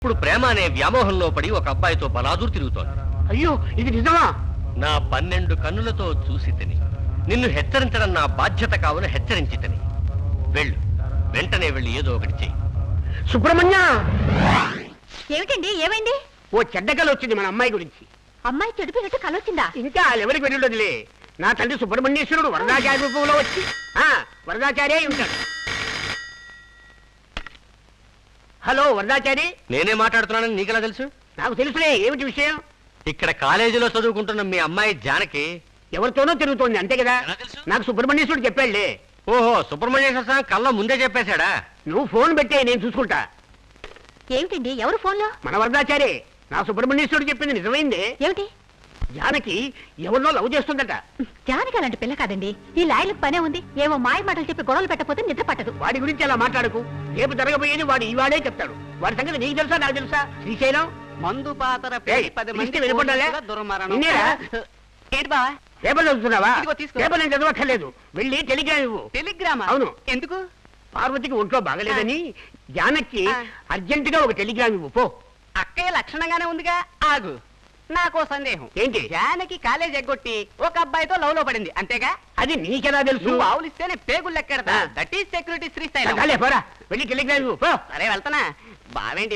ఇప్పుడు ప్రేమ అనే వ్యామోహంలో పడి ఒక అబ్బాయితో బలాదూరు తిరుగుతోంది. అయ్యో ఇది నిజమా? నా 12 కన్నులతో చూసి తిని నిన్ను హెచ్చరించడం నా బాధ్యత కావున హెచ్చరించి తిని వెళ్ళు, వెంటనే వెళ్ళి ఏదో ఒకటి చెయ్యి. సుబ్రహ్మణ్య, ఏమిటండి ఏమైంది? ఓ చెడ్డ కల వచ్చింది మన అమ్మాయి గురించి. అమ్మాయి చెడిపోయినట్టు కలొచ్చిందా? ఇంకా ఎవరికి వెళ్ళుండదులే. నా తండ్రి సుబ్రహ్మణ్యేశ్వరుడు వరదాచార్య రూపంలో వచ్చి వరదాచార్య ఉంటాడు. హలో వరదాచారి. నేనే మాట్లాడుతున్నానని నీకెలా తెలుసు? నాకు తెలుసులే, ఏమిటి విషయం? ఇక్కడ కాలేజీలో చదువుకుంటున్న మీ అమ్మాయి జానకి ఎవరితోనో తిరుగుతోంది అంతే కదా? ఎలా తెలుసు? నాకు సుబ్రహ్మణ్యేశ్వరుడు చెప్పాడులే. ఓహో, సుబ్రహ్మణ్యేశ్వర స్వామి కళ్ళ ముందే చెప్పేశాడా? నువ్వు ఫోన్ పెట్టే, నేను చూసుకుంటా. ఏమిటండి ఎవరు ఫోన్లో? మన వరదాచారి. నా సుబ్రహ్మణ్యేశ్వరుడు చెప్పింది నిజమైందే. ఏమిటి? జానకి ఎవరినో లవ్ చేస్తుందట. జానకి అలాంటి పిల్ల కాదండి. ఈ లాయలకు పనే ఉంది. ఏవో మాయ మాటలు చెప్పి గొడవలు పెట్టకపోతే నిద్ర పట్టదు. వాడి గురించి అలా మాట్లాడకు. రేపు జరగబోయేది వాడు ఇవాడే చెప్తాడు. వాడి సంగతి నీకు తెలుసా నాకు తెలుసా? శ్రీశైలం మందు పాతర ఏయ్, 10 మంది ఇస్తే వెళ్ళిపోతాలే? దుర్మరణం. నిన్నేరా? ఏంటి బా పేపర్ చదువుతున్నావా? ఇదిగో తీసుకో. పేపర్ నేను చదవక్కర్లేదు. వెళ్ళి టెలిగ్రామ్ ఇవ్వు. టెలిగ్రామా? అవును. ఎందుకు? పార్వతికి ఒంట్లో బాగలేదని జానకి ఆ. అర్జెంటుగా ఒక టెలిగ్రామ్ ఇవ్వు పో. అక్కయ్య లక్షణంగానే ఉందిగా. ఆగు, నాకో సందేహం. ఏంటి? జానకి కాలేజ్ ఎగ్గొట్టి ఒక అబ్బాయితో లవ్ లో పడింది అంతేగా? అది నీకెలా తెలుసు? నువ్వు ఆవులిస్తేనే పేగులు లెక్కెడతా. ఆ. That is security Srisailam. పోరా, వెళ్ళి టెలిగ్రామ్ ఇవ్వు పో. సరే వెళ్తానా. బావేంటి